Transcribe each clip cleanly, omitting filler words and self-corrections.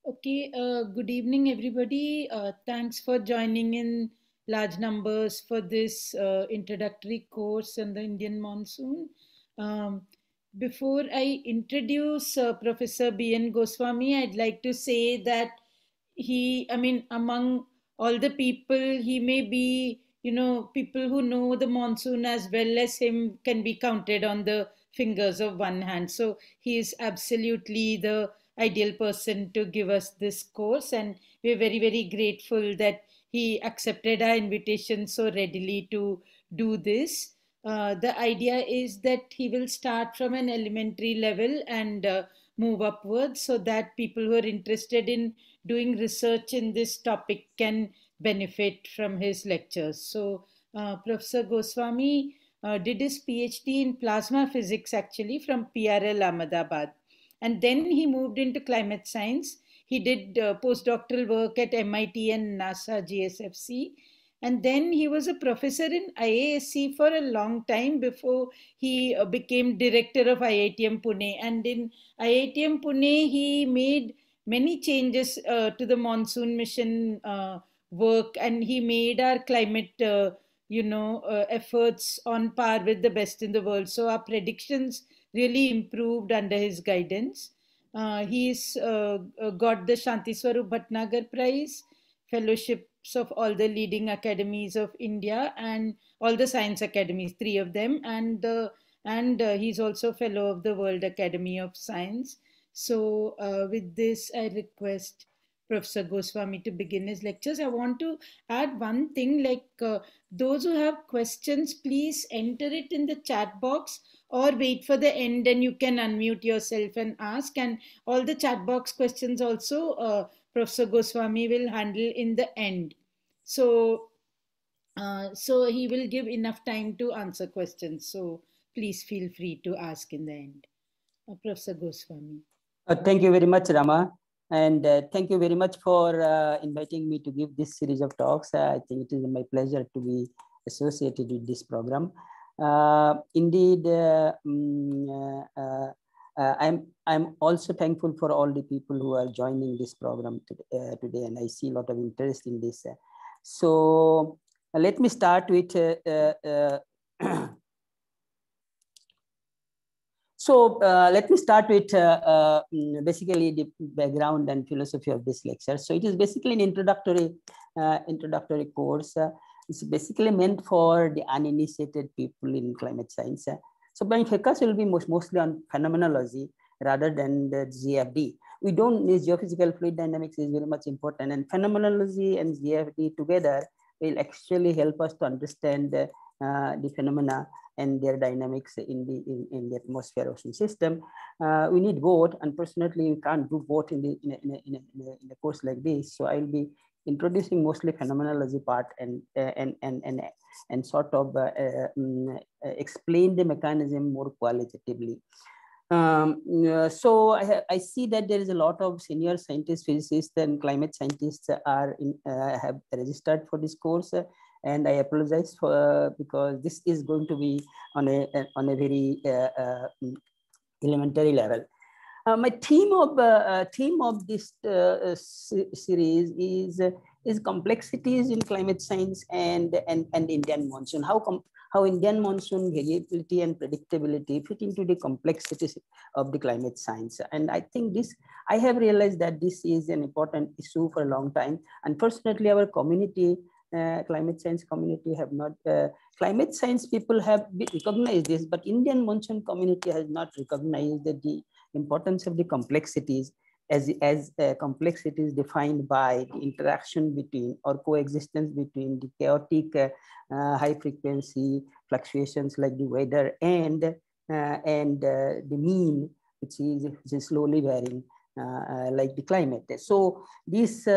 Okay, good evening, everybody. Thanks for joining in large numbers for this introductory course on the Indian monsoon. Um, Before I introduce Professor B N Goswami, I'd like to say that among all the people, he may be, people who know the monsoon as well as him can be counted on the fingers of one hand. So he is absolutely the ideal person to give us this course, and we're very, very grateful that he accepted our invitation so readily to do this. The idea is that he will start from an elementary level and move upwards so that people who are interested in doing research in this topic can benefit from his lectures. So, Professor Goswami did his PhD in plasma physics actually from PRL Ahmedabad. And then he moved into climate science. He did postdoctoral work at MIT and NASA GSFC. And then he was a professor in IASC for a long time before he became director of IITM Pune. And in IITM Pune, he made many changes to the monsoon mission work, and he made our climate efforts on par with the best in the world. So our predictions really improved under his guidance. He's got the Shanti Swarup Bhatnagar Prize, fellowships of all the leading academies of India and all the science academies, three of them, and he's also fellow of the World Academy of Science. So, with this, I request Professor Goswami to begin his lectures. I want to add one thing, like those who have questions, please enter it in the chat box or wait for the end and you can unmute yourself and ask. And all the chat box questions also Professor Goswami will handle in the end. So he will give enough time to answer questions. So please feel free to ask in the end. Professor Goswami. Thank you very much, Rama. And thank you very much for inviting me to give this series of talks. I think it is my pleasure to be associated with this program. Indeed, I'm also thankful for all the people who are joining this program today, and I see a lot of interest in this. So let me start with let me start with basically the background and philosophy of this lecture. So it is basically an introductory course. It's basically meant for the uninitiated people in climate science. So my focus will be mostly on phenomenology rather than the GFD. We don't need geophysical fluid dynamics is very much important, and phenomenology and GFD together will actually help us to understand the phenomena and their dynamics in the atmosphere ocean system. We need both. Unfortunately, we can't do both in a course like this. So I'll be introducing mostly phenomenology part and sort of explain the mechanism more qualitatively. So I see that there is a lot of senior scientists, physicists, and climate scientists are have registered for this course. And I apologize for because this is going to be on a very elementary level. My theme of this series is complexities in climate science and Indian monsoon. How Indian monsoon variability and predictability fit into the complexities of the climate science. And I think I have realized that this is an important issue for a long time. Unfortunately, our community, climate science community have not, climate science people have recognized this, but Indian monsoon community has not recognized the importance of the complexities as complexities defined by the interaction between or coexistence between the chaotic high frequency fluctuations like the weather and the mean, which is slowly varying like the climate. So this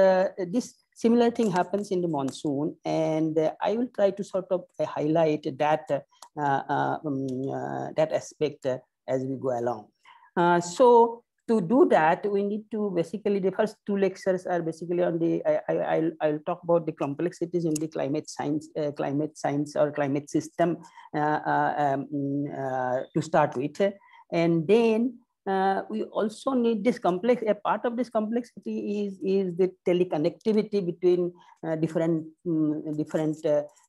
similar thing happens in the monsoon, and I will try to sort of highlight that that aspect as we go along. So to do that, we need to basically, the first two lectures are basically on the, I'll talk about the complexities in the climate science or climate system to start with. And then we also need this complex, a part of this complexity is the teleconnectivity between different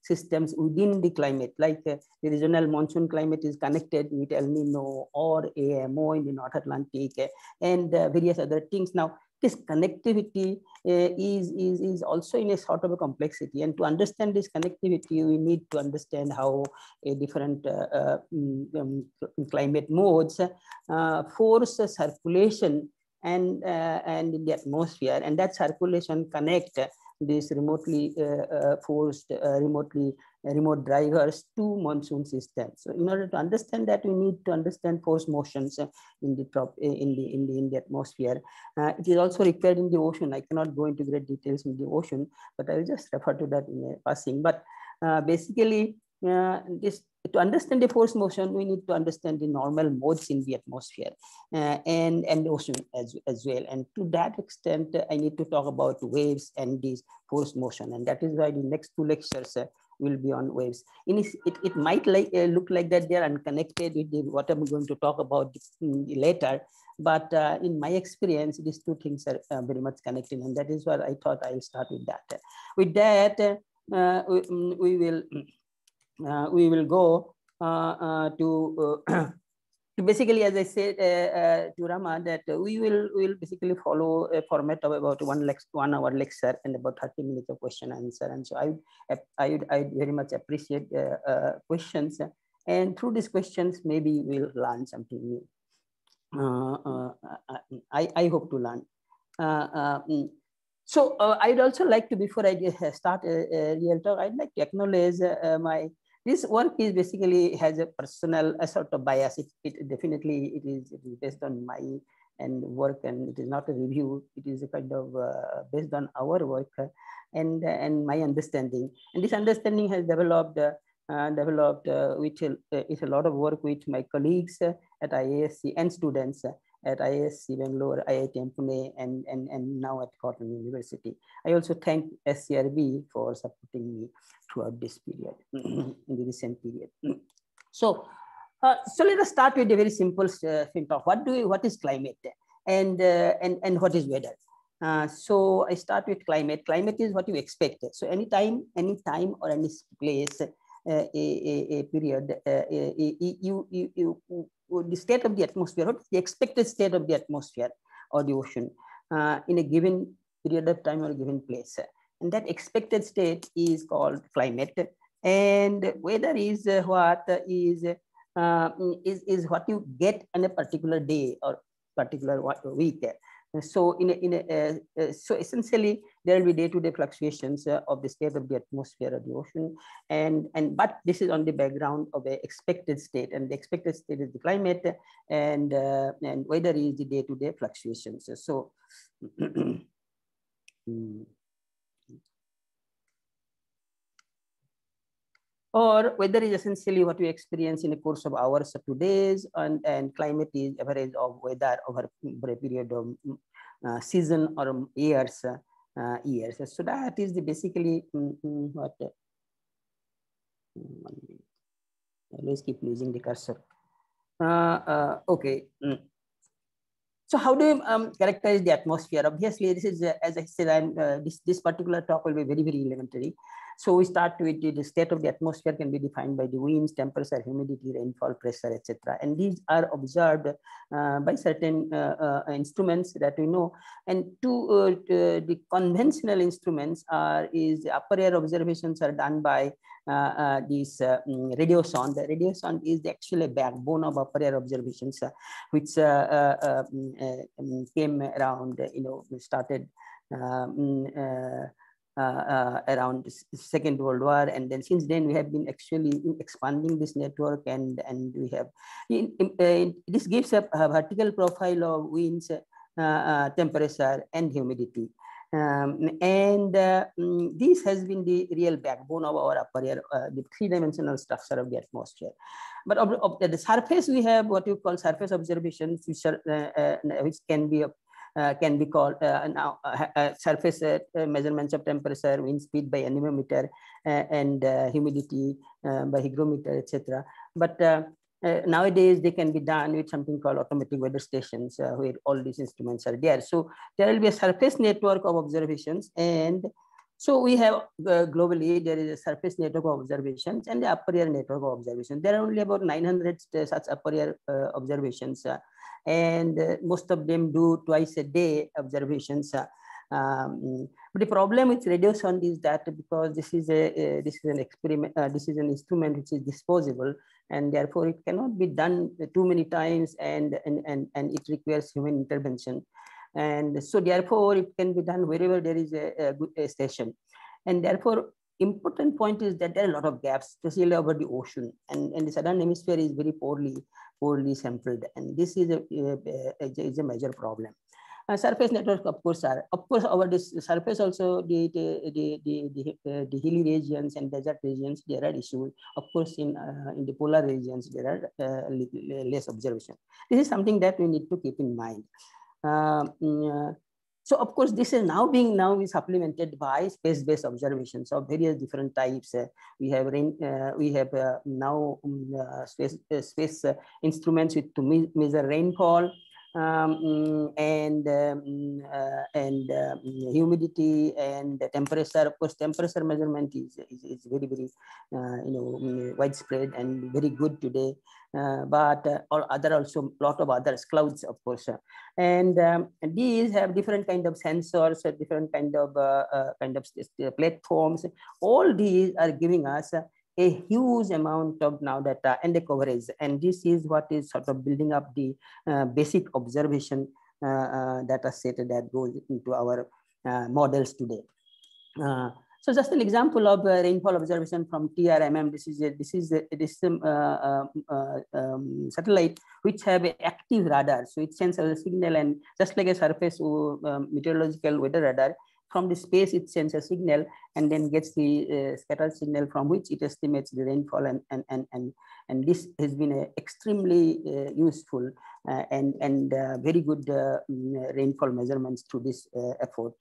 systems within the climate, like the regional monsoon climate is connected with El Nino or AMO in the North Atlantic and various other things. Now, this connectivity is also in a sort of a complexity, and to understand this connectivity, we need to understand how different climate modes force circulation and in the atmosphere, and that circulation connect these remotely forced remote drivers to monsoon systems. So in order to understand that, we need to understand force motions in the atmosphere. It is also required in the ocean. I cannot go into great details in the ocean, but I will just refer to that in a passing. But basically, to understand the force motion, we need to understand the normal modes in the atmosphere and the ocean as well. And to that extent, I need to talk about waves and this force motion. And that is why the next two lectures will be on waves. It might look like that they are unconnected with what I'm going to talk about later. But in my experience, these two things are very much connected. And that is what I thought I'll start with that. With that, we will go to basically, as I said to Rama, that we will basically follow a format of about 1 hour lecture and about 30 minutes of question and answer. And so I very much appreciate questions, and through these questions, maybe we'll learn something new. I hope to learn. So I'd also like to, before I start a real talk, I'd like to acknowledge this work is basically has a personal sort of bias. It definitely it is based on my work, and it is not a review. It is a kind of based on our work and my understanding. And this understanding has developed with a lot of work with my colleagues at IISc and students at IISc Bangalore, IIT Pune, and now at Cotton University. I also thank SCRB for supporting me throughout this period, in the recent period. So let us start with a very simple thing talk. What is climate, and what is weather? So I start with climate. Climate is what you expect. So anytime or any place, a period, the state of the atmosphere, what is the expected state of the atmosphere or the ocean in a given period of time or a given place. And that expected state is called climate. And weather is what what you get on a particular day or particular week. So so essentially there will be day-to-day fluctuations of the state of the atmosphere or the ocean, but this is on the background of an expected state, and the expected state is the climate, and weather is the day-to-day fluctuations. So or weather is essentially what we experience in the course of hours or 2 days, and climate is average of weather over a period of season or years. So that is the basically what. 1 minute. Let's keep losing the cursor. Okay. So how do you characterize the atmosphere? Obviously, this is, as I said, this particular talk will be very, very elementary. So we start with the state of the atmosphere can be defined by the winds, temperature, humidity, rainfall, pressure, etc. And these are observed by certain instruments that we know. And the conventional instruments is upper air observations are done by this radio sound. The radio sound is actually a backbone of upper air observations, which came around, started around Second World War, and then since then we have been actually expanding this network, and we have this gives a vertical profile of winds, temperature, and humidity. This has been the real backbone of our upper air, the three-dimensional structure of the atmosphere. But of the surface, we have what you call surface observations, which can be called now surface measurements of temperature, wind speed by anemometer, and humidity by hygrometer, etc. But Nowadays, they can be done with something called automatic weather stations, where all these instruments are there. So there will be a surface network of observations. And so we have globally, there is a surface network of observations and the upper air network of observations. There are only about 900 such upper air observations. And most of them do twice a day observations. But the problem with radio sound is that because this is an experiment, this is an instrument which is disposable, and therefore it cannot be done too many times, and it requires human intervention. And so therefore it can be done wherever there is a station. And therefore important point is that there are a lot of gaps, especially over the ocean, and the southern hemisphere is very poorly sampled, and this is a major problem. Surface networks, of course, over this surface also the hilly regions and desert regions, there are issues. Of course, in the polar regions, there are less observation. This is something that we need to keep in mind. So of course, this is now being supplemented by space-based observations of various different types. We have now space instruments to measure rainfall, and humidity and temperature. Of course, temperature measurement is very widespread and very good today. But or other also lot of others, clouds, of course, and these have different kind of sensors, different kind of platforms. All these are giving us a huge amount of now data and the coverage, and this is what is sort of building up the basic observation data set that goes into our models today. So just an example of rainfall observation from TRMM. This is satellite which have an active radar, so it sends a signal, and just like a surface meteorological weather radar, from the space it sends a signal and then gets the scattered signal from which it estimates the rainfall, and this has been extremely useful and very good rainfall measurements through this effort.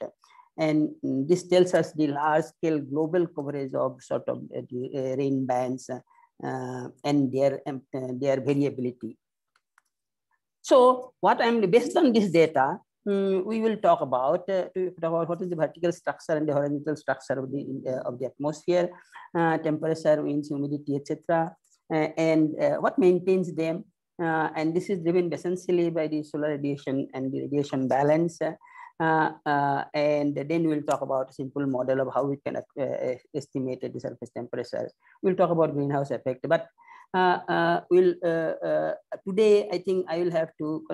And this tells us the large scale global coverage of sort of the rain bands and their variability. So what based on this data, we will talk about what is the vertical structure and the horizontal structure of the atmosphere, temperature, winds, humidity, etc., and what maintains them. And this is driven essentially by the solar radiation and the radiation balance. And then we'll talk about a simple model of how we can estimate the surface temperature. We'll talk about greenhouse effect, but today I think I will have to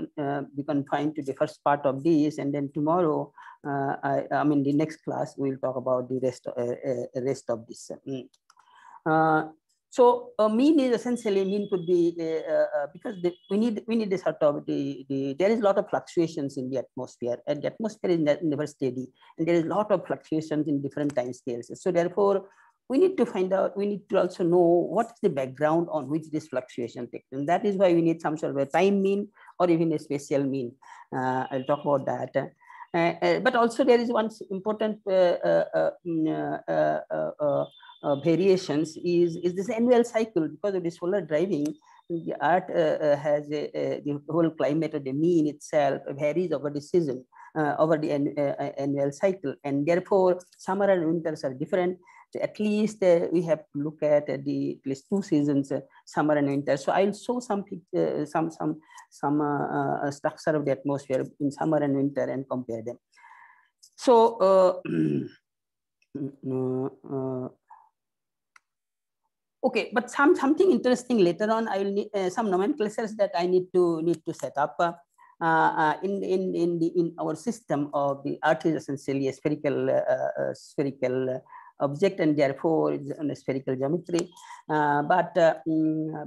be confined to the first part of this, and then tomorrow, I mean the next class, we'll talk about the rest of this. So mean is essentially, mean could be because we need a sort of there is a lot of fluctuations in the atmosphere, and the atmosphere is never steady, and there is a lot of fluctuations in different time scales. So therefore, we need to find out, we need to also know what is the background on which this fluctuation takes, and that is why we need some sort of a time mean or even a spatial mean. I'll talk about that. But also there is one important variations is this annual cycle. Because of the solar driving, the Earth has the whole climate of the mean itself varies over the season, over the annual cycle, and therefore summer and winters are different. So at least we have to look at at least two seasons, summer and winter. So I'll show some structure of the atmosphere in summer and winter and compare them. So okay, but something interesting later on. I will need some nomenclatures that I need to set up. In our system of the Earth is essentially a spherical object, and therefore it's on a spherical geometry. But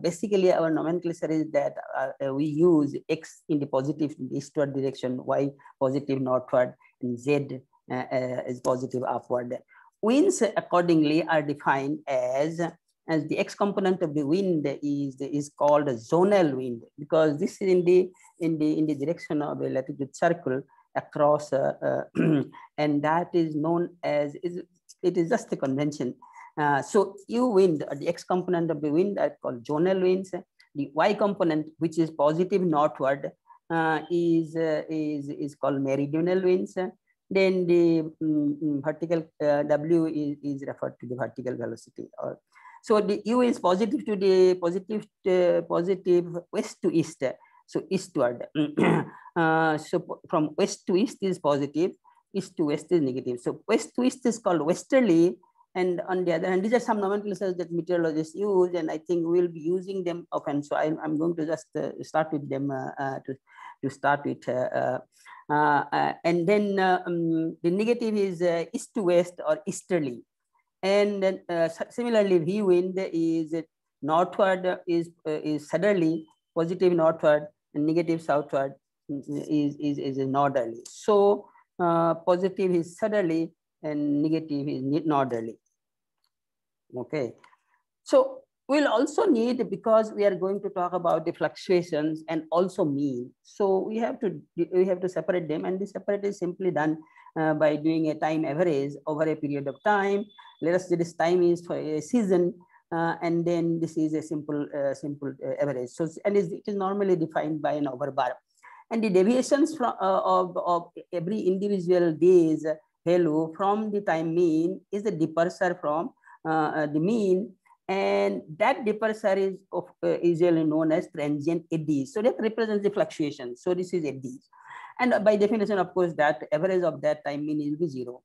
basically our nomenclature is that we use X in the positive, in the eastward direction, Y positive northward, and Z is positive upward. Winds accordingly are defined as the X component of the wind is called a zonal wind, because this is in the direction of a latitude circle across, and that is known as it is just a convention. So U wind, or the X component of the wind, are called zonal winds. The y component, which is positive northward, is called meridional winds. Then the vertical W is referred to the vertical velocity. So the U is positive to the positive west to east. So eastward. So from west to east is positive, east to west is negative. So west to east is called westerly. And on the other hand, these are some nomenclatures that meteorologists use, and I think we'll be using them often. So I'm going to just start with them to start with. And then the negative is east to west or easterly. And then similarly, V wind is northward is southerly, positive northward, and negative southward is northerly. So positive is southerly and negative is northerly. Okay, so we'll also need, because we are going to talk about the fluctuations and also mean. So we have to separate them, and the separate is simply done by doing a time average over a period of time. Let us say this time is for a season, and then this is a simple average. So and it is normally defined by an overbar, and the deviations from of every individual day's value from the time mean is the departure from the mean, and that departure is usually known as transient eddies. So that represents the fluctuation. So this is eddies, and by definition, of course, that average of that time mean will be 0.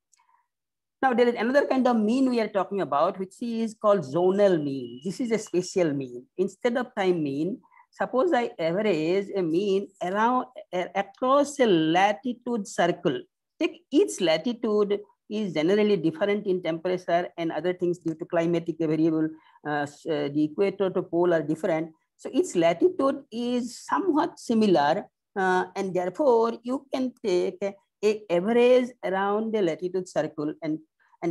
Now there is another kind of mean we are talking about, which is called zonal mean. This is a spatial mean. Instead of time mean, suppose I average a mean around across a latitude circle. Take each latitude is generally different in temperature and other things due to climatic variable. The equator to pole are different. So each latitude is somewhat similar, and therefore you can take a average around the latitude circle, and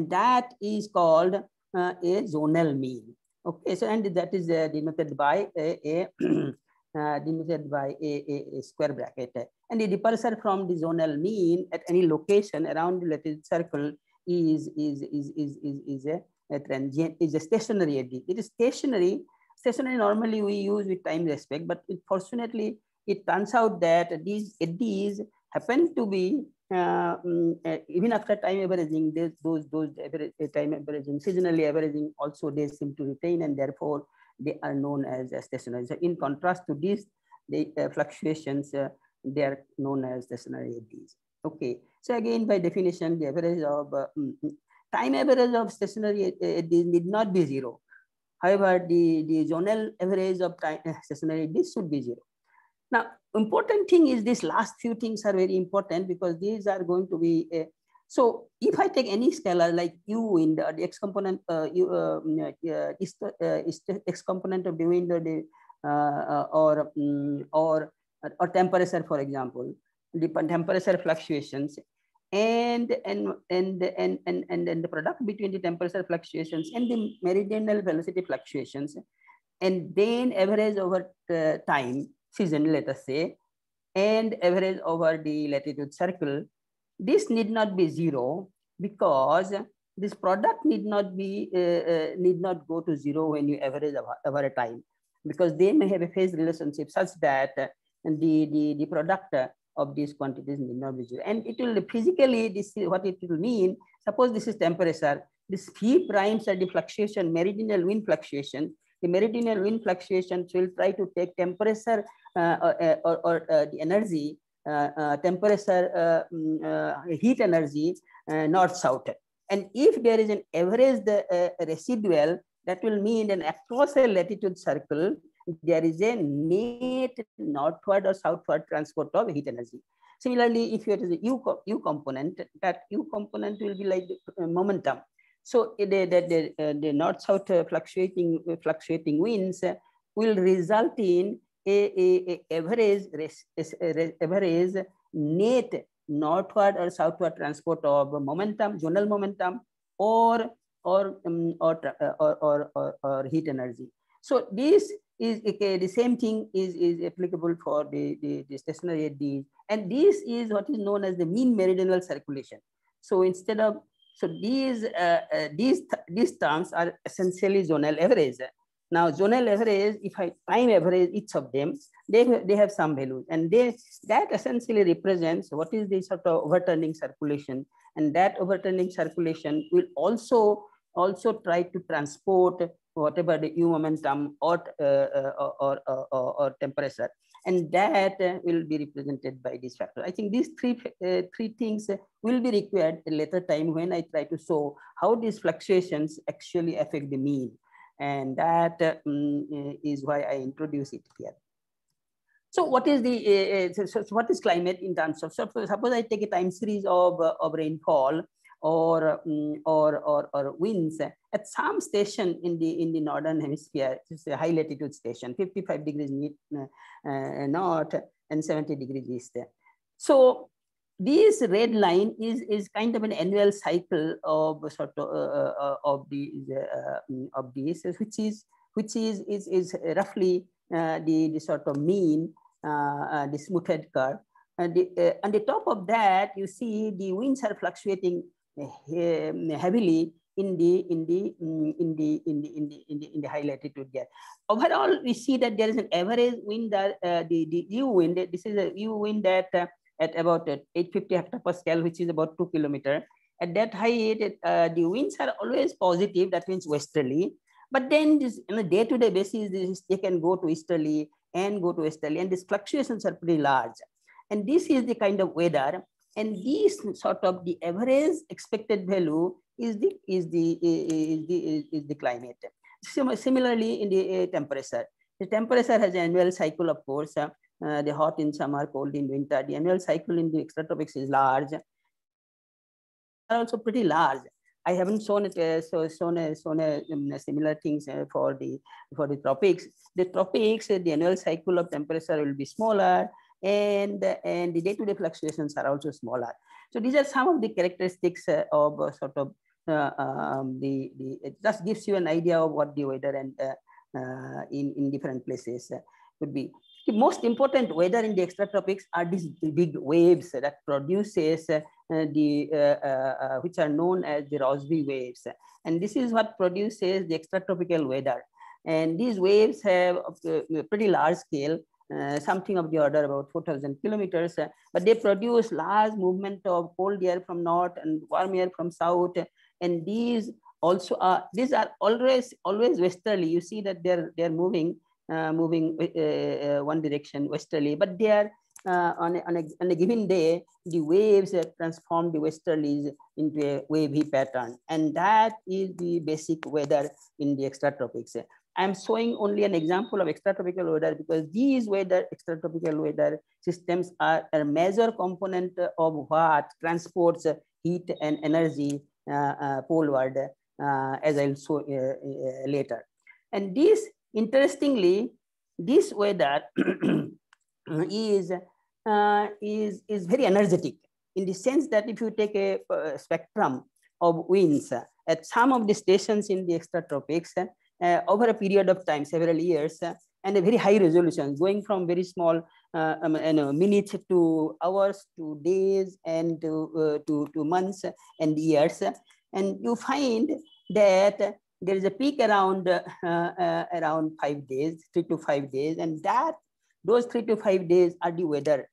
that is called a zonal mean. Okay, so and that is denoted by a denoted by a square bracket. And the departure from the zonal mean at any location around the latitude circle is a transient, is a stationary eddy. It is stationary. Stationary normally we use with time respect, but fortunately it turns out that these eddies happen to be even after time averaging, those time averaging, seasonally averaging, also they seem to retain, and therefore they are known as stationary. So in contrast to this, the fluctuations, they are known as stationary eddies. Okay, so again, by definition, the average of time average of stationary eddies need not be 0. However, the zonal average of time stationary eddies should be 0. Now, important thing is this last few things are very important, because these are going to be so if I take any scalar like U wind, the x component x component of the wind, or temperature, for example, the temperature fluctuations, and the product between the temperature fluctuations and the meridional velocity fluctuations, and then average over time, season, let us say, and average over the latitude circle. This need not be 0, because this product need not go to 0 when you average over a time, because they may have a phase relationship such that the product of these quantities need not be 0. And it will physically, this is what it will mean. Suppose this is temperature. This phi primes are the fluctuation, meridional wind fluctuation. The meridional wind fluctuations will try to take temperature or the energy, temperature, heat energy, north-south. And if there is an average residual, that will mean that across a latitude circle, there is a net northward or southward transport of heat energy. Similarly, if it is a U component, that U component will be like momentum. So the north-south fluctuating winds will result in a average net northward or southward transport of momentum, zonal momentum, or heat energy. So this is the same thing is applicable for the stationary eddies, and this is what is known as the mean meridional circulation. So instead of these terms are essentially zonal average. Now, zonal average, if I time average each of them, they have some values, and that essentially represents what is the sort of overturning circulation, and that overturning circulation will also try to transport whatever the U momentum or temperature, and that will be represented by this factor. I think these three things will be required at a later time when I try to show how these fluctuations actually affect the mean. And that is why I introduce it here. So what is the so what is climate in terms of, suppose I take a time series of rainfall or winds at some station in the northern hemisphere. It's a high latitude station, 55 degrees north and 70 degrees east. So this red line is kind of an annual cycle of sort of these, which is roughly the sort of mean, the smoothed curve. And on the top of that, you see the winds are fluctuating heavily in the high latitude there. Overall, we see that there is an average wind that the U wind. This is a U wind that at about 850 hectopascal, which is about 2 kilometers. At that height, the winds are always positive, that means westerly. But then this, on a day-to-day basis, they can go to easterly and go to westerly, and these fluctuations are pretty large. And this is the kind of weather, and this sort of the average expected value is the climate. Similarly, in the temperature. The temperature has an annual cycle, of course. The hot in summer, cold in winter. The annual cycle in the extratropics is large. Also pretty large. I haven't shown it similar things for the tropics. The tropics, the annual cycle of temperature will be smaller, and the day-to-day fluctuations are also smaller. So these are some of the characteristics of sort of it just gives you an idea of what the weather and in different places would be. The most important weather in the extratropics are these big waves that produces which are known as the Rossby waves. And this is what produces the extratropical weather. And these waves have a pretty large scale, something of the order about 4,000 kilometers, but they produce large movement of cold air from north and warm air from south. And these also are always westerly. You see that they're moving one direction westerly, but they are on a given day, the waves transform the westerlies into a wavy pattern, and that is the basic weather in the extratropics. I'm showing only an example of extratropical weather because these extratropical weather systems are a major component of what transports heat and energy poleward, as I'll show later. And this, interestingly, this weather is very energetic in the sense that if you take a spectrum of winds at some of the stations in the extratropics over a period of time, several years, and a very high resolution, going from very small minutes to hours to days and to months and years, and you find that there is a peak around 5 days, 3 to 5 days, and those 3 to 5 days are the weather.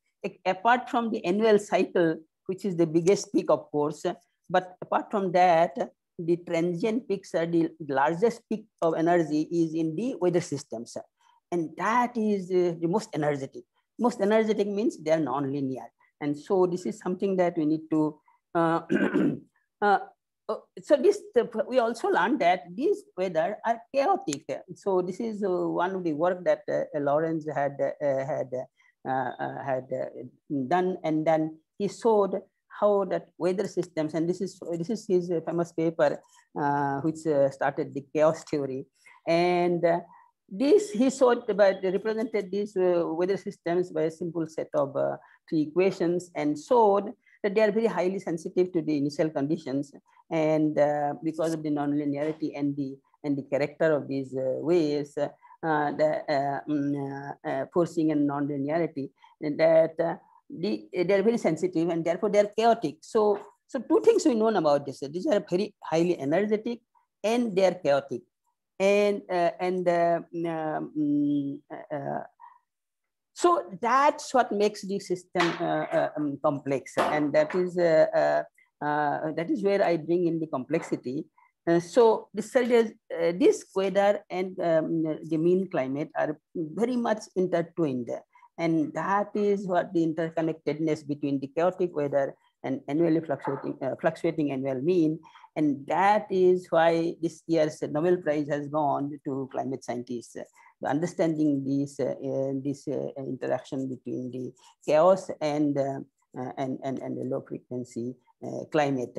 Apart from the annual cycle, which is the biggest peak, of course, but apart from that, the transient peaks are the largest peak of energy is in the weather systems, and that is the most energetic. Most energetic means they are non-linear, and so this is something that we need to. So we also learned that these weather are chaotic. So this is one of the work that Lawrence had done, and then he showed how that weather systems, and this is his famous paper, which started the chaos theory, and this he showed represented these weather systems by a simple set of 3 equations, and showed that they are very highly sensitive to the initial conditions, and because of the nonlinearity and the character of these waves, forcing and nonlinearity, that they are very sensitive, and therefore they are chaotic. So 2 things we know about this. These are very highly energetic and they are chaotic. So that's what makes the system complex, and that is where I bring in the complexity. So this weather and the mean climate are very much intertwined, and that is what the interconnectedness between the chaotic weather and annually fluctuating annual mean, and that is why this year's Nobel Prize has gone to climate scientists. Understanding this interaction between the chaos and the low frequency climate.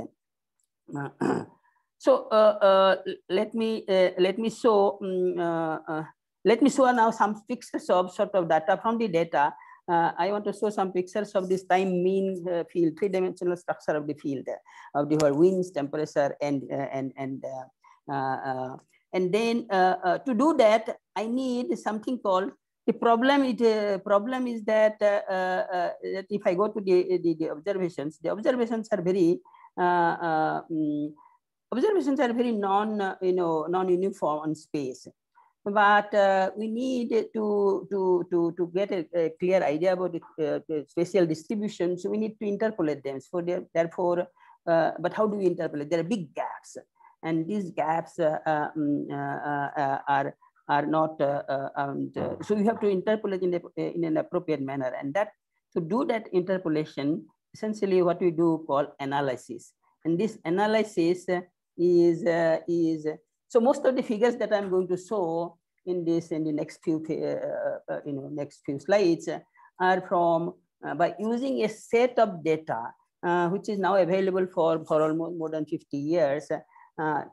So let me show now some pictures of sort of data from the data. I want to show some pictures of this time mean field, three-dimensional structure of the field, of the winds, temperature, and then to do that, I need something called the problem. Problem is that, that if I go to the observations are very non-uniform on space. But we need to get a clear idea about the spatial distribution. So we need to interpolate them. So therefore, but how do we interpolate? There are big gaps, and these gaps are not. So you have to interpolate in an appropriate manner, and that to do that interpolation, essentially what we do call analysis. And this analysis is so most of the figures that I'm going to show in the next few slides are from by using a set of data which is now available for almost more than 50 years,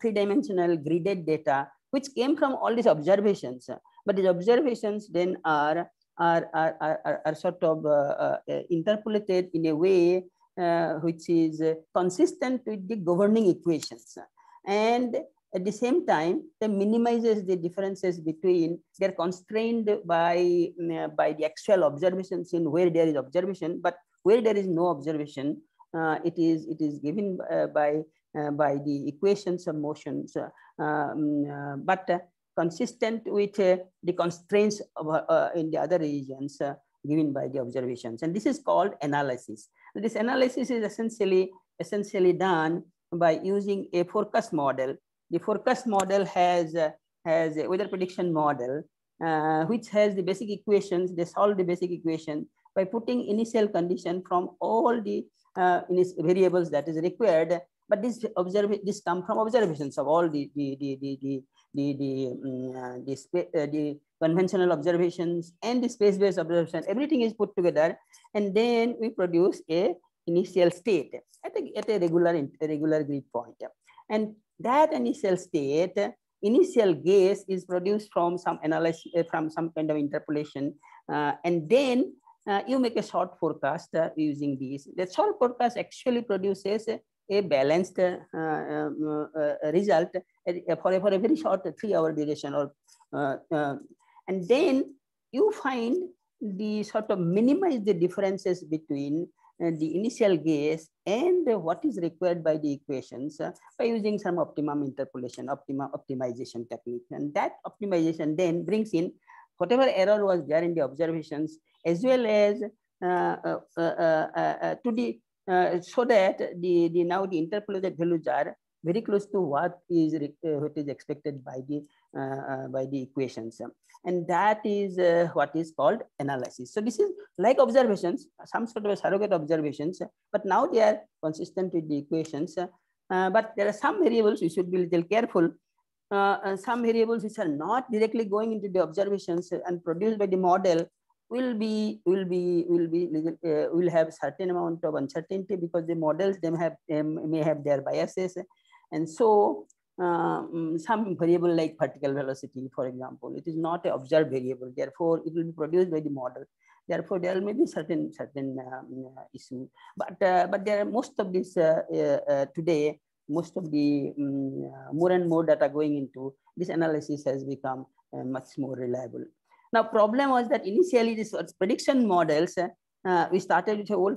three-dimensional gridded data, which came from all these observations. But these observations then are sort of interpolated in a way which is consistent with the governing equations, and at the same time, they minimizes the differences between. They're constrained by the actual observations in where there is observation, but where there is no observation, it is given by the equations of motions, but consistent with the constraints of, in the other regions given by the observations. And this is called analysis. This analysis is essentially done by using a forecast model. The forecast model has a weather prediction model, which has the basic equations. They solve the basic equation by putting initial condition from all the variables that is required. But this come from observations of all the conventional observations and the space-based observation. Everything is put together, and then we produce a initial state at a regular grid point. And that initial state, initial guess is produced from some analysis, from some kind of interpolation, and then you make a short forecast using these. The short forecast actually produces a balanced result for a very short 3-hour duration, or and then you find the sort of minimize the differences between the initial guess and what is required by the equations by using some optimum interpolation, optimization technique. And that optimization then brings in whatever error was there in the observations, as well as to the so that now the interpolated values are very close to what is expected by the equations, and that is what is called analysis. So this is like observations, some sort of surrogate observations, but now they are consistent with the equations. But there are some variables we should be a little careful. Some variables which are not directly going into the observations and produced by the model will have certain amount of uncertainty, because the models may have their biases. And so some variable like particle velocity, for example, it is not an observed variable, therefore it will be produced by the model, therefore there may be certain issue. But there are most of this today, most of the more and more data going into this analysis has become much more reliable. Now, problem was that initially this prediction models, we started with a whole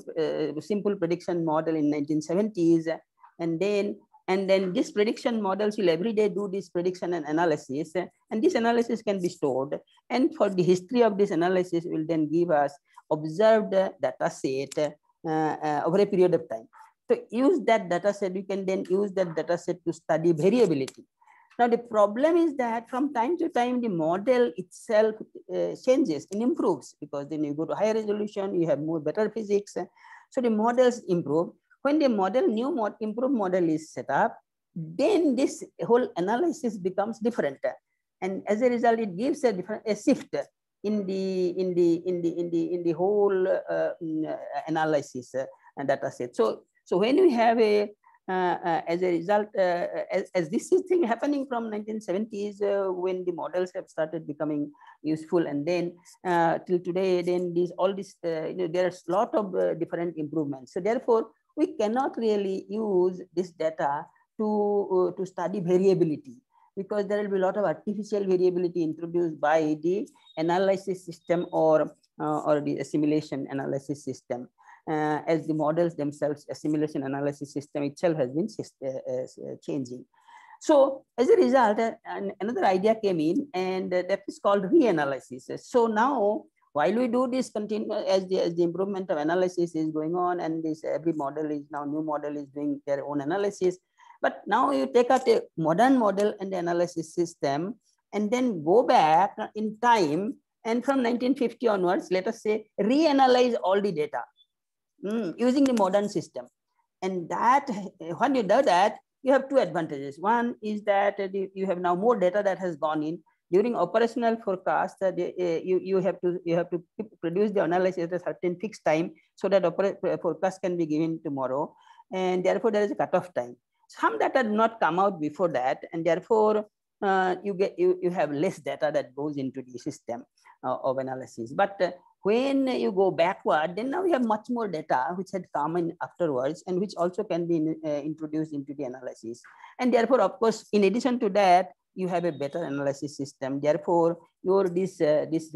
simple prediction model in 1970s, and then And then this prediction models will every day do this prediction and analysis, and this analysis can be stored. And for the history of this analysis will then give us observed data set over a period of time. To use that data set, we can then use that data set to study variability. Now, the problem is that from time to time, the model itself changes and improves, because then you go to higher resolution, you have more better physics. So the models improve. When the improved model is set up, then this whole analysis becomes different. And as a result, it gives a shift in the whole analysis and data set. So when we have as a result, as this is thing happening from 1970s, when the models have started becoming useful, and then till today, then all this, there's a lot of different improvements. So therefore, we cannot really use this data to study variability, because there will be a lot of artificial variability introduced by the analysis system or the assimilation analysis system. As the models themselves, assimilation analysis system itself has been changing. So as a result, another idea came in, and that is called reanalysis. So now, while we do this as the improvement of analysis is going on, and this every model is now, new model is doing their own analysis. But now you take out a modern model and the analysis system, and then go back in time, and from 1950 onwards, let us say, reanalyze all the data using the modern system. And that, when you do that, you have two advantages. One is that you have now more data that has gone in. During operational forecast, you have to produce the analysis at a certain fixed time, so that forecast can be given tomorrow, and therefore there is a cutoff time. Some data do not come out before that, and therefore you have less data that goes into the system of analysis. But when you go backward, then now we have much more data which had come in afterwards, and which also can be introduced into the analysis. And therefore, of course, in addition to that, you have a better analysis system. Therefore, your this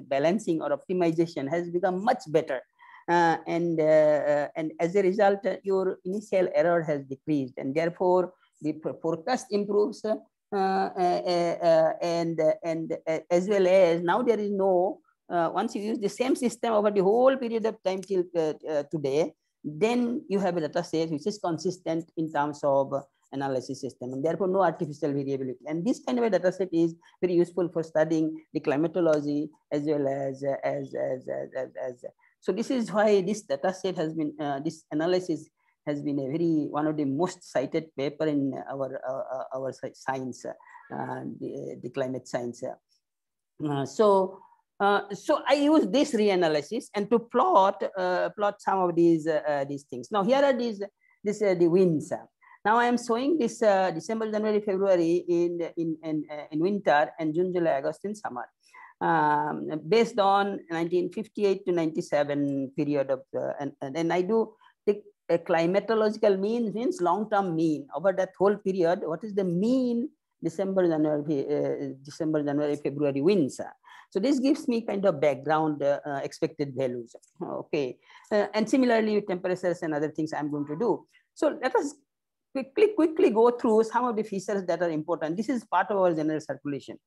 balancing or optimization has become much better. And as a result, your initial error has decreased, and therefore the forecast improves. And as well as now there is no, once you use the same system over the whole period of time till today, then you have a data set which is consistent in terms of analysis system, and therefore no artificial variability. And this kind of a data set is very useful for studying the climatology as well as so this is why this data set has been, this analysis has been one of the most cited paper in our science, the climate science. So I use this reanalysis and to plot some of these things. Now here are the winds. Now I am showing this December, January, February in winter, and June, July, August in summer, based on 1958 to 97 period of and then I do the climatological mean, means long-term mean over that whole period. What is the mean December, January, February winds? So this gives me kind of background expected values. Okay, and similarly temperatures and other things I'm going to do. So let us quickly go through some of the features that are important. This is part of our general circulation.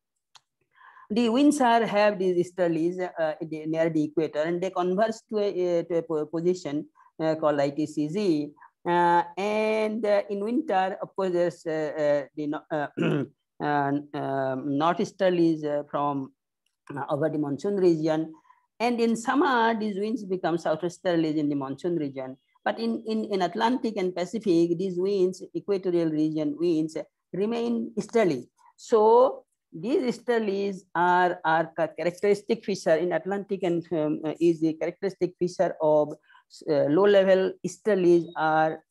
The winds have these easterlies near the equator, and they converge to a position called ITCZ. And in winter, of course, there's the northeasterlies from over the monsoon region. And in summer, these winds become southeasterlies in the monsoon region. But in Atlantic and Pacific, these winds, equatorial region winds, remain easterly. So these easterlies are characteristic feature in Atlantic, and is the characteristic feature of low-level easterlies are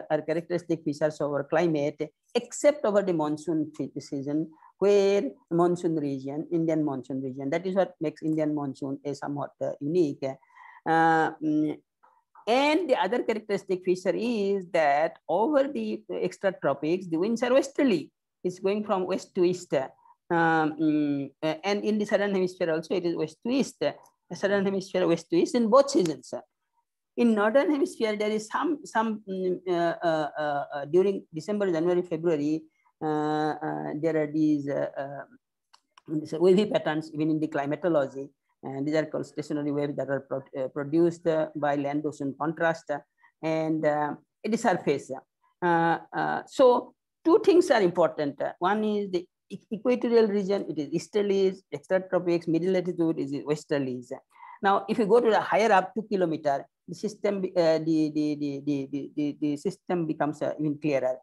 characteristic features of our climate, except over the monsoon season, where monsoon region, Indian monsoon region, that is what makes Indian monsoon a somewhat unique. And the other characteristic feature is that over the extratropics, the winds are westerly. It's going from west to east. And in the southern hemisphere also, it is west to east. The southern hemisphere west to east in both seasons. In northern hemisphere, there is during December, January, February, there are these wavy patterns even in the climatology, and these are called stationary waves that are produced by land ocean contrast and at the surface. So two things are important. One is the equatorial region, it is easterlies, extratropics, middle latitude is westerlies. Now, if you go to the higher up 2 kilometers, the system the system becomes even clearer.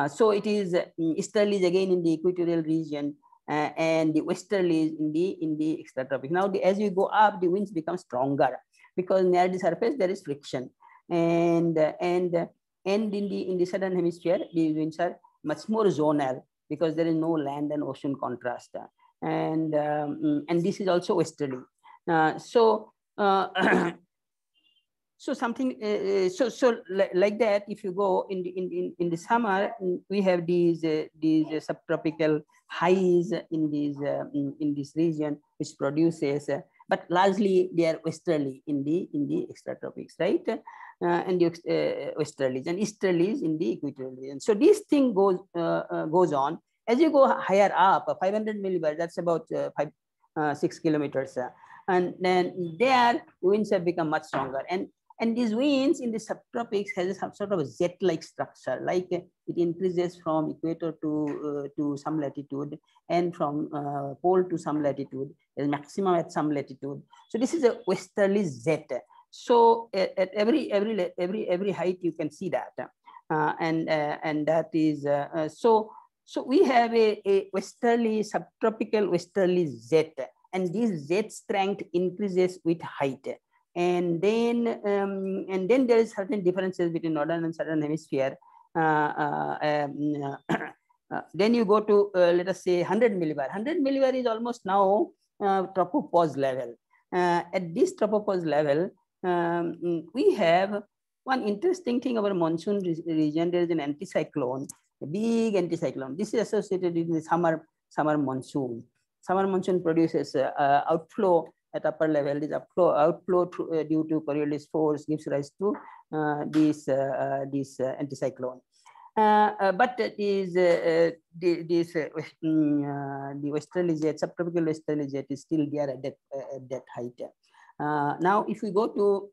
So it is easterlies again in the equatorial region, and the westerlies in the extratropics. Now, as you go up, the winds become stronger because near the surface there is friction, and in the southern hemisphere, the winds are much more zonal because there is no land and ocean contrast, and this is also westerly. So so something like that. If you go in the summer, we have these subtropical highs in this region, which produces, but largely they are westerly in the extratropics, right? And the westerlies and easterlies in the equatorial region. So this thing goes on as you go higher up. 500 millibars, that's about 6 kilometers, and then there winds have become much stronger, and these winds in the subtropics has some sort of a jet-like structure, like it increases from equator to some latitude, and from pole to some latitude, is maximum at some latitude. So this is a westerly jet. So at every height you can see that, and that is so we have a westerly subtropical westerly jet, and this jet strength increases with height. And then there is certain differences between northern and southern hemisphere. Then you go to let us say 100 millibar. 100 millibar is almost now tropopause level. At this tropopause level, we have one interesting thing about monsoon region. There is an anticyclone, a big anticyclone. This is associated with the summer monsoon. Summer monsoon produces outflow at upper level. This outflow due to Coriolis force gives rise to this anticyclone. But the westerly jet, subtropical westerly jet, is still there at that height. Now, if we go to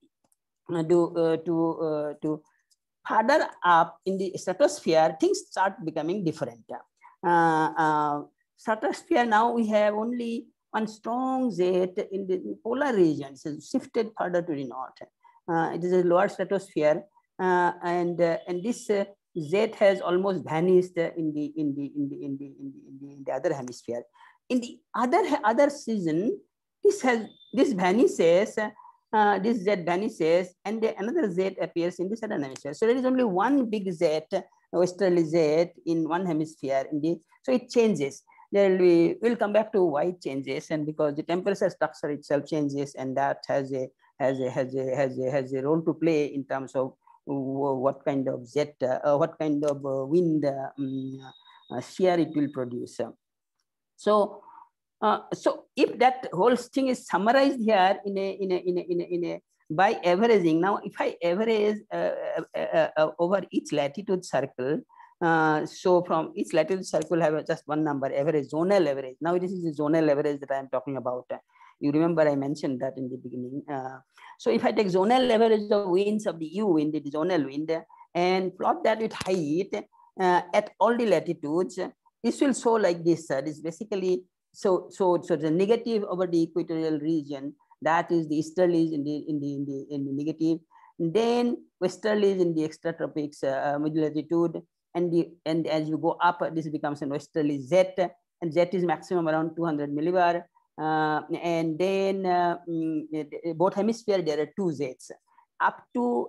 further up in the stratosphere, things start becoming different. Stratosphere, now we have only one strong jet in the polar region. So shifted further to the north. It is a lower stratosphere, and this jet has almost vanished in the other hemisphere. In the other season, this vanishes. This jet vanishes, and another jet appears in the southern hemisphere. So there is only one big jet, westerly jet, in one hemisphere. So it changes. We'll come back to why it changes, and because the temperature structure itself changes, and that has a role to play in terms of what kind of jet, what kind of wind shear it will produce. So if that whole thing is summarized here by averaging. Now, if I average over each latitude circle, so from each latitude circle have just one number, average, zonal average. Now this is the zonal average that I am talking about. You remember I mentioned that in the beginning. So if I take zonal average of winds of the U wind, the zonal wind, and plot that with height at all the latitudes, this will show like this. This basically so the negative over the equatorial region, that is the easterlies in the negative, and then westerlies in the extratropics, middle latitude, and as you go up, this becomes a westerly jet, and jet is maximum around 200 millibar. And then both hemisphere there are two jets up to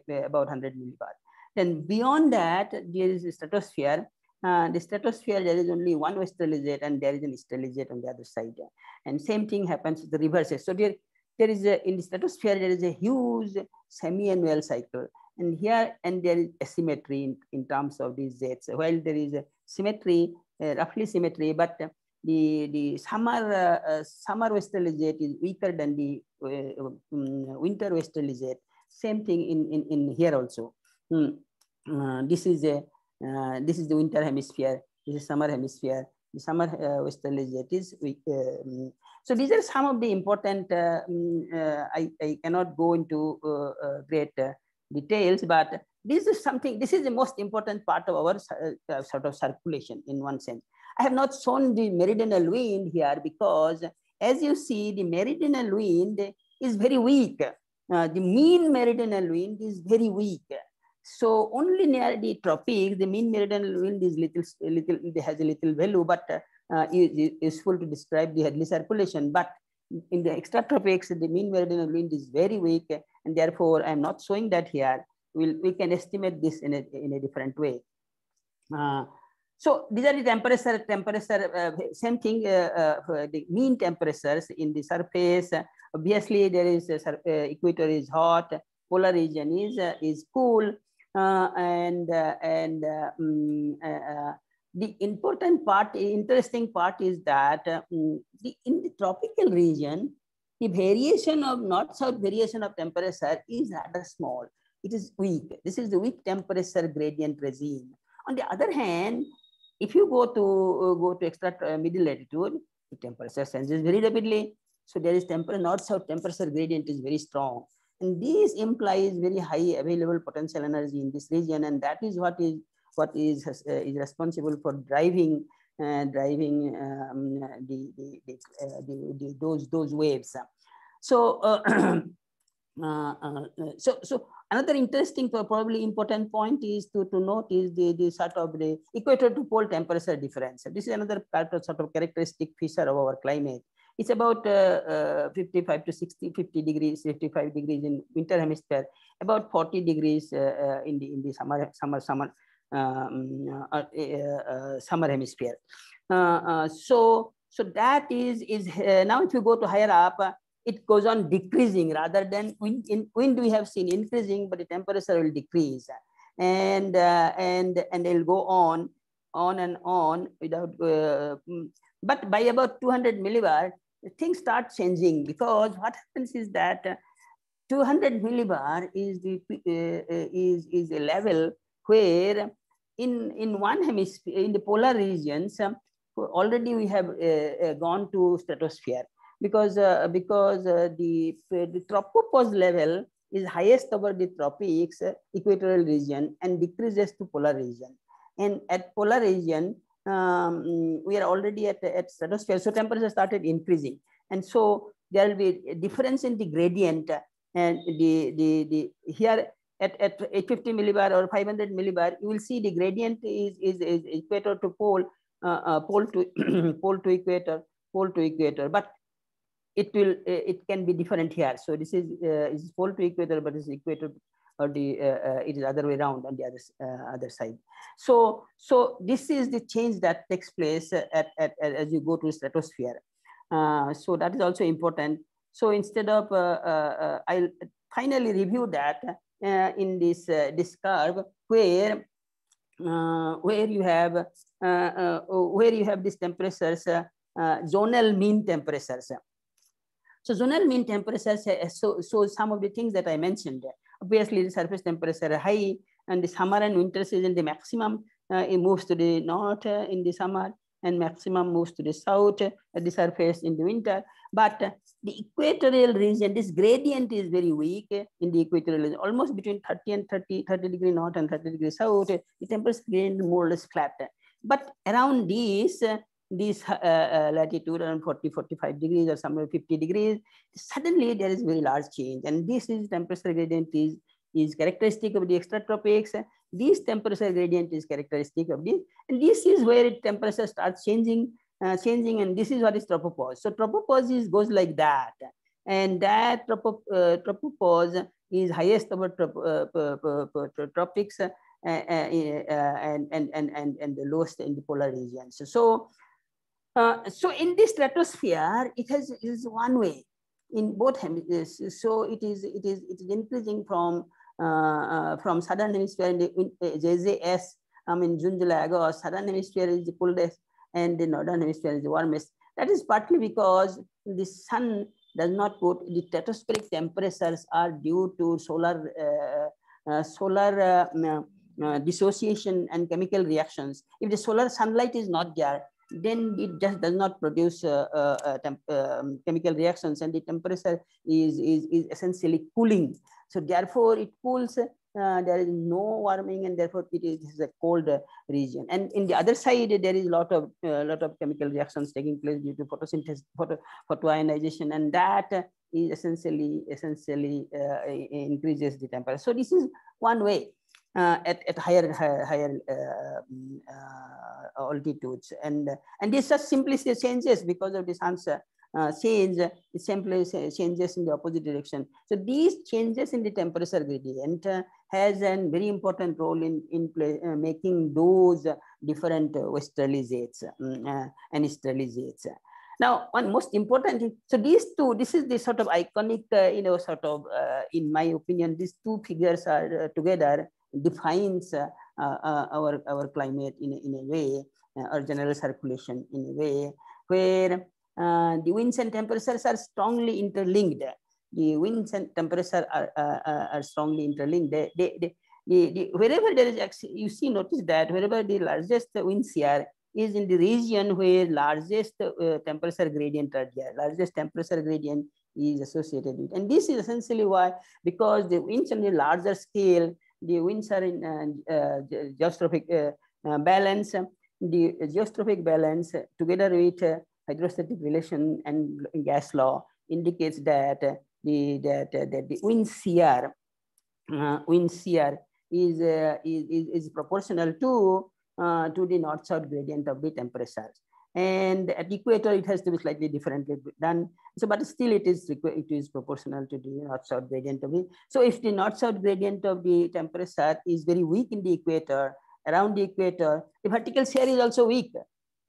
about 100 millibar. Then beyond that, there is the stratosphere. The stratosphere, there is only one westerly jet, and there is an easterly jet on the other side. And same thing happens with the reverses. So there is in the stratosphere, there is a huge semi-annual cycle. And here, there is asymmetry in terms of these jets. While there is a symmetry, roughly symmetry, but the summer westerly jet is weaker than the winter westerly jet. Same thing in here also. This is the winter hemisphere. This is summer hemisphere. The summer westerly jet is weak. So these are some of the important. I cannot go into great details, but this is something. This is the most important part of our sort of circulation in one sense. I have not shown the meridional wind here because, as you see, the meridional wind is very weak. The mean meridional wind is very weak. So only near the tropics, the mean meridional wind is has a little value, but is useful to describe the Hadley circulation. But in the extratropics, the mean meridional wind is very weak, and therefore I am not showing that here. We can estimate this in a different way. So these are the temperature, same thing, the mean temperatures in the surface. Obviously, there is equator is hot, polar region is cool, the interesting part is that in the tropical region, the variation of north-south variation of temperature is rather small. It is weak. This is the weak temperature gradient regime. On the other hand, if you go to extra middle latitude, the temperature changes very rapidly. So there is north-south temperature gradient is very strong, and this implies very high available potential energy in this region, and that is what is responsible for driving those waves. So so another interesting, probably important point is to note is the sort of the equator to pole temperature difference. This is another part of sort of characteristic feature of our climate. It's about 55 to 50 degrees, 55 degrees in winter hemisphere, about 40 degrees in the summer hemisphere. So that is now if you go to higher up, it goes on decreasing rather than wind we have seen increasing, but the temperature will decrease, and it'll go on and on without. But by about 200 millibar, things start changing, because what happens is that 200 millibar is a level where in one hemisphere, in the polar regions, already we have gone to stratosphere, because the tropopause level is highest over the tropics, equatorial region, and decreases to polar region. And at polar region, we are already at stratosphere, so temperature started increasing, and so there will be a difference in the gradient, and the here at 850 millibar or 500 millibar, you will see the gradient is equator to pole, pole to pole to equator, but it can be different here. So this is pole to equator, but it's equator, or it is other way around on the other side. So this is the change that takes place as you go to stratosphere. So that is also important. So instead of I'll finally review that in this curve where you have these temperatures, zonal mean temperatures. So zonal mean temperatures so some of the things that I mentioned. Obviously, the surface temperature are high, and the summer and winter season, the maximum it moves to the north in the summer, and maximum moves to the south at the surface in the winter. But the equatorial region, this gradient is very weak in the equatorial region, almost between 30 degree north and 30 degree south. The temperature gradient more or less flat. But around this latitude, around 40-45 degrees or somewhere 50 degrees, suddenly there is very large change. And this is temperature gradient is characteristic of the extratropics. This temperature gradient is characteristic of this. And this is where temperature starts changing, and this is what is tropopause. So tropopause goes like that. And that tropopause is highest over tropics and the lowest in the polar regions. So in this stratosphere, it is one way in both hemispheres. So it is increasing from southern hemisphere in the JJS. I mean June, July, August. Southern hemisphere is the coldest, and the northern hemisphere is the warmest. That is partly because the sun does not put, the stratospheric temperatures are due to solar dissociation and chemical reactions. If the solar sunlight is not there, then it just does not produce chemical reactions, and the temperature is essentially cooling. So therefore it cools, there is no warming, and therefore it is a cold region. And in the other side, there is a lot of chemical reactions taking place due to photosynthesis, photoionization, and that is essentially increases the temperature. So this is one way at higher altitudes, and this just simply changes because of the sun's change. It simply changes in the opposite direction. So these changes in the temperature gradient has a very important role in making those different westerly jets and easterly jets. Now, one most important, so these two, this is the sort of iconic, in my opinion, these two figures are together defines our climate in a way, or general circulation in a way where the winds and temperatures are strongly interlinked. The winds and temperature are strongly interlinked. Wherever there is, you see, notice that wherever the largest winds here is in the region where largest temperature gradient are there, largest temperature gradient is associated with. And this is essentially why, because the winds on the larger scale, the winds are in geostrophic balance. The geostrophic balance together with hydrostatic relation and gas law indicates that the wind shear is proportional to the north-south gradient of the temperatures. And at equator, it has to be slightly differently done. So, but still it is proportional to the north-south gradient of the. So if the north-south gradient of the temperature is very weak in the equator, around the equator, the vertical shear is also weak.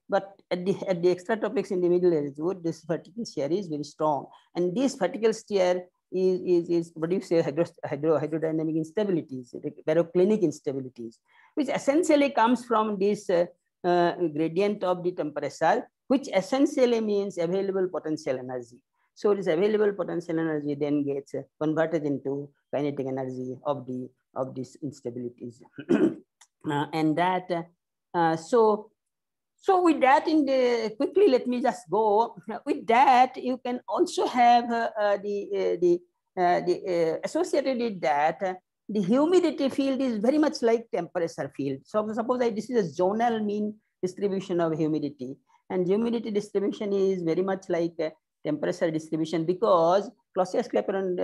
But at the extratropics in the middle latitude, this vertical shear is very strong. And this vertical shear is produces hydrodynamic instabilities, baroclinic instabilities, which essentially comes from this gradient of the temperature, which essentially means available potential energy. So this available potential energy then gets converted into kinetic energy of these instabilities. And that so with that, quickly, let me just go. With that, you can also have associated with that, the humidity field is very much like temperature field. So suppose this is a zonal mean distribution of humidity, and humidity distribution is very much like temperature distribution, because Clausius-Clapeyron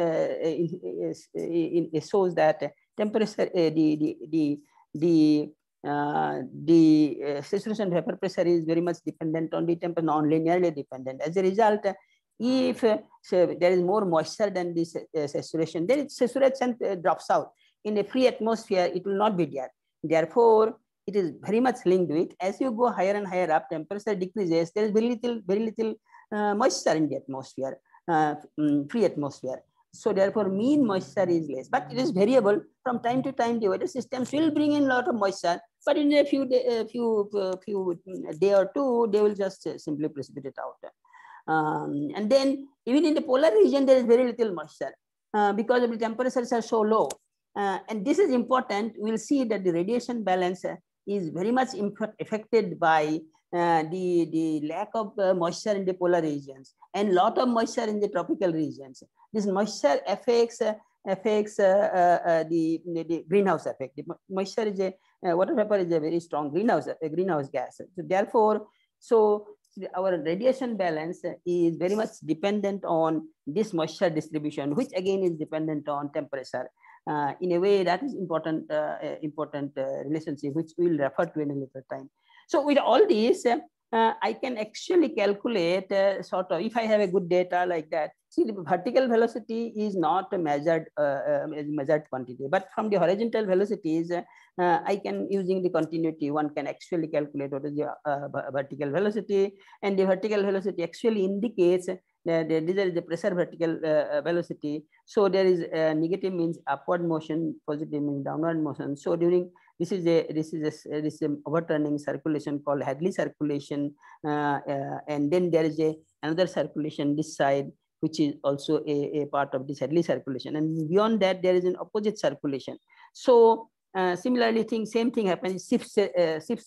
shows that temperature, the saturation vapor pressure is very much dependent on the temperature, non-linearly dependent. As a result, if there is more moisture than this saturation, then saturation drops out. In a free atmosphere, it will not be there. Therefore, it is very much linked with, as you go higher and higher up, temperature decreases, there is very little moisture in the atmosphere, free atmosphere. So therefore, mean moisture is less, but it is variable. From time to time, the weather systems will bring in a lot of moisture, but in a few day or two, they will just simply precipitate out. And then even in the polar region, there is very little moisture because of the temperatures are so low. And this is important. We'll see that the radiation balance is very much affected by the lack of moisture in the polar regions and lot of moisture in the tropical regions. This moisture affects the greenhouse effect. The moisture is water vapor is a very strong greenhouse gas. So therefore, our radiation balance is very much dependent on this moisture distribution, which again is dependent on temperature. In a way, that is important relationship, which we will refer to in a later time. So with all these, I can actually calculate if I have a good data like that. See, the vertical velocity is not a measured quantity, but from the horizontal velocities, I can, using the continuity, one can actually calculate what is the vertical velocity, and the vertical velocity actually indicates that there is the pressure vertical velocity. So there is negative means upward motion, positive means downward motion. So during This is a overturning circulation called Hadley circulation, and then there is another circulation this side, which is also a part of this Hadley circulation, and beyond that there is an opposite circulation. So similarly, same thing happens. Shifts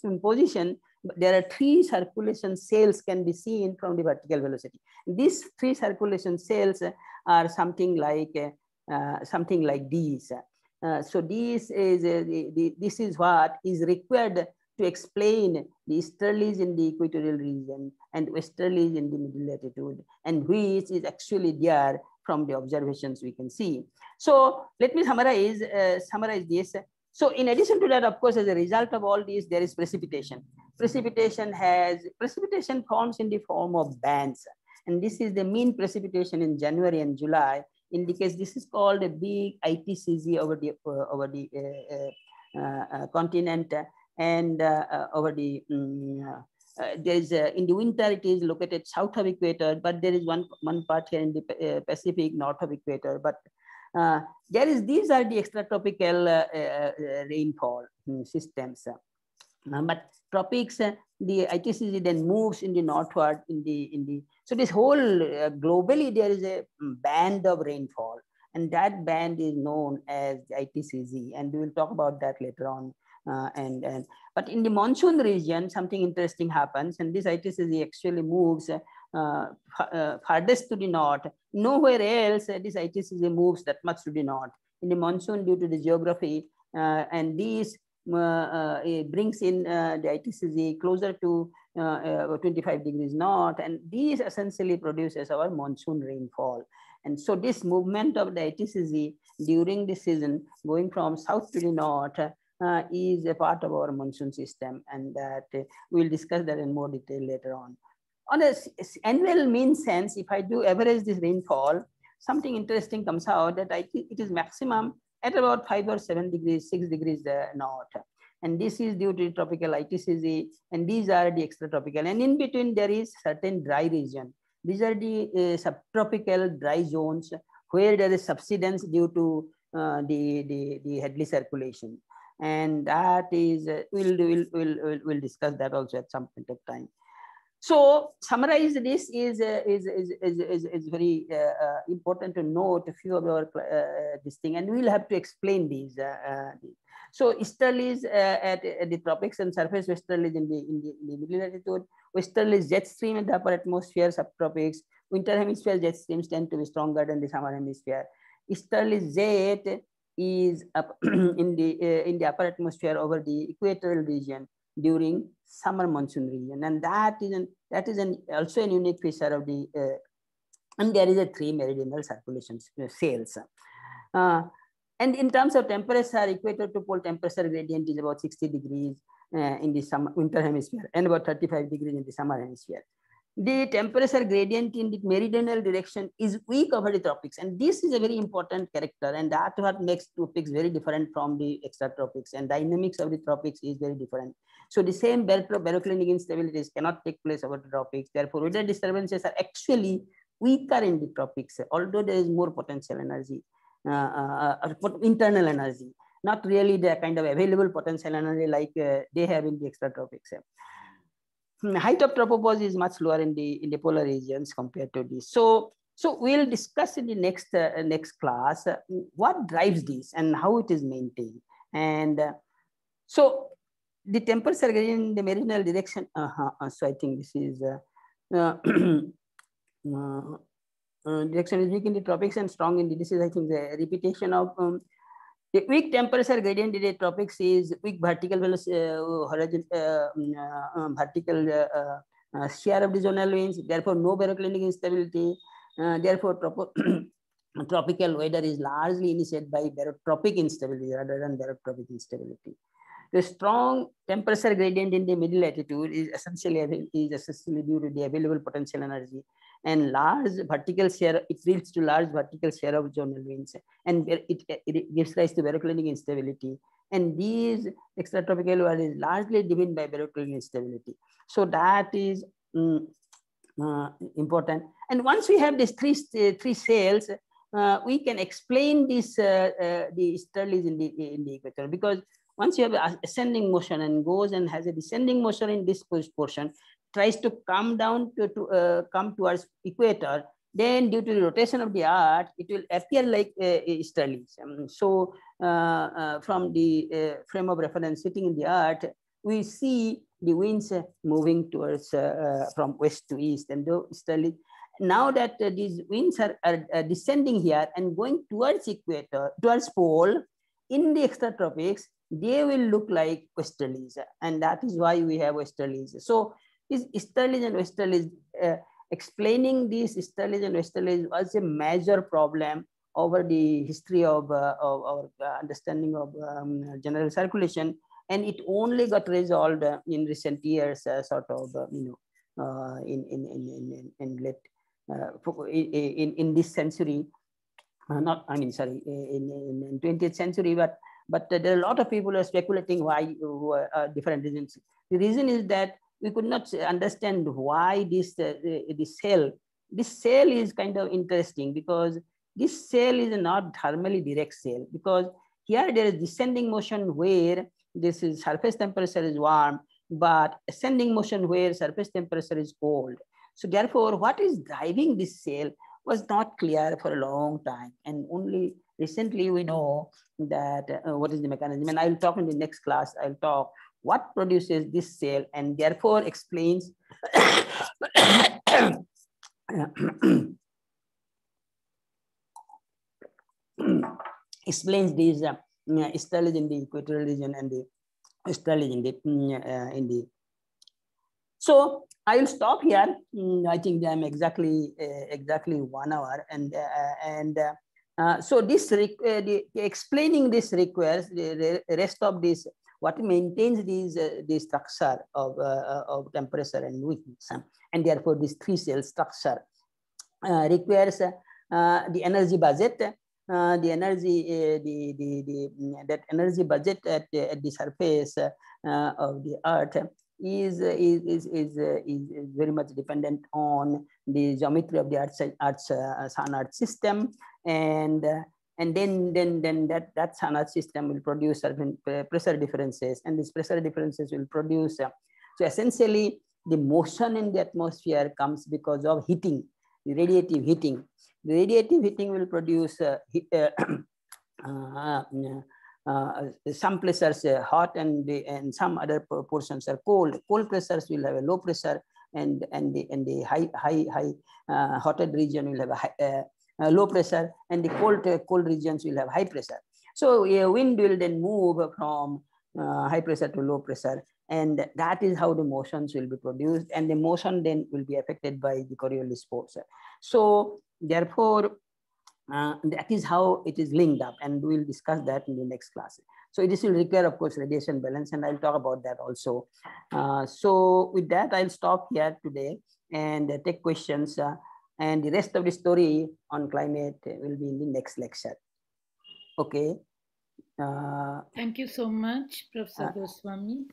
in position. There are 3 circulation sails can be seen from the vertical velocity. These 3 circulation sails are something like these. So this is what is required to explain the easterlies in the equatorial region and westerlies in the middle latitude, and which is actually there from the observations we can see. So let me summarize this. So in addition to that, of course, as a result of all this, there is precipitation. Precipitation forms in the form of bands. And this is the mean precipitation in January and July. Indicates this is called a big ITCZ over the continent, and over the there's in the winter it is located south of equator, but there is one part here in the Pacific north of equator. But these are the extratropical rainfall systems. But tropics, the ITCZ then moves in the northward so this whole globally there is a band of rainfall, and that band is known as the ITCZ, and we will talk about that later on. But in the monsoon region, something interesting happens, and this ITCZ actually moves farthest to the north. Nowhere else this ITCZ moves that much to the north. In the monsoon, due to the geography, and these it brings in the ITCZ closer to 25 degrees north, and these essentially produces our monsoon rainfall. And so this movement of the ITCZ during the season, going from south to the north, is a part of our monsoon system, and that we'll discuss that in more detail later on. On an annual mean sense, if I do average this rainfall, something interesting comes out that it is maximum at about 5 or 7 degrees, 6 degrees north. And this is due to tropical ITCZ, and these are the extratropical. And in between, there is certain dry region. These are the subtropical dry zones where there is subsidence due to the Hadley circulation. And that is, we'll discuss that also at some point of time. So summarize this is very important to note a few of our this thing, and we'll have to explain these. So easterlies at the tropics and surface westerlies in the middle latitude, westerlies jet stream in the upper atmosphere, subtropics. Winter hemisphere jet streams tend to be stronger than the summer hemisphere. Easterlies jet is up in the upper atmosphere over the equatorial region during summer monsoon region, and that is also a unique feature of the and there is a 3 meridional circulation sails. And in terms of temperature, equator to pole temperature gradient is about 60 degrees in the winter hemisphere and about 35 degrees in the summer hemisphere. The temperature gradient in the meridional direction is weak over the tropics, and this is a very important character, and that what makes tropics very different from the extratropics, and dynamics of the tropics is very different. So the same baroclinic instabilities cannot take place over the tropics. Therefore, weather disturbances are actually weaker in the tropics, although there is more potential energy, internal energy, not really the kind of available potential energy like they have in the extratropics. Height of tropopause is much lower in the polar regions compared to this. So we'll discuss in the next class what drives this and how it is maintained. And so the temperature gradient in the meridional direction. So I think this is direction is weak in the tropics and strong in the. This is I think the repetition of. The weak temperature gradient in the tropics is weak vertical velocity, vertical shear of the zonal winds, therefore no baroclinic instability. Therefore, tropical weather is largely initiated by barotropic instability rather than barotropic instability. The strong temperature gradient in the middle latitude is essentially due to the available potential energy and large vertical share. It leads to large vertical share of zonal winds, and it gives rise to baroclinic instability. And these extratropical weather is largely driven by baroclinic instability. So that is important. And once we have these three sails, we can explain this the easterlies in the equator, because once you have a ascending motion and goes and has a descending motion in this portion, tries to come down to come towards equator, then due to the rotation of the earth, it will appear like easterlies. So from the frame of reference sitting in the earth, we see the winds moving towards from west to east and the easterly. Now that these winds are descending here and going towards equator, towards pole, in the extratropics, they will look like westerlies, and that is why we have westerlies. So these easterlies and westerlies, explaining these easterlies and westerlies was a major problem over the history of our understanding of general circulation, and it only got resolved in recent years, sort of in late in this century. Not, I mean, sorry, in 20th century, but there are a lot of people are speculating why different reasons. The reason is that we could not understand why this cell is kind of interesting, because this cell is not thermally direct cell, because here there is descending motion where this is surface temperature is warm, but ascending motion where surface temperature is cold. So therefore, what is driving this cell was not clear for a long time, and only recently we know that what is the mechanism. And I'll talk in the next class. I'll talk what produces this cell, and therefore explains explains these easterlies in the equatorial region and the easterlies in the. So I will stop here. I think I'm exactly 1 hour, and so this explaining this requires the rest of this, what maintains the structure of temperature and weakness, and therefore this 3-cell structure requires the energy budget. The energy, that energy budget at the surface of the Earth is very much dependent on the geometry of the Earth's Sun-Earth system, and then that Sun-Earth system will produce certain pressure differences, and these pressure differences will produce. So essentially, the motion in the atmosphere comes because of heating, the radiative heating. The radiative heating will produce some places hot and some other portions are cold. Cold pressures will have a low pressure, and the high hotted region will have a low pressure, and the cold regions will have high pressure. So a wind will then move from high pressure to low pressure, and that is how the motions will be produced, and the motion then will be affected by the Coriolis force. So therefore, that is how it is linked up, and we'll discuss that in the next class. So this will require, of course, radiation balance, and I'll talk about that also. So with that, I'll stop here today and take questions, and the rest of the story on climate will be in the next lecture. Okay. Thank you so much, Professor Goswami.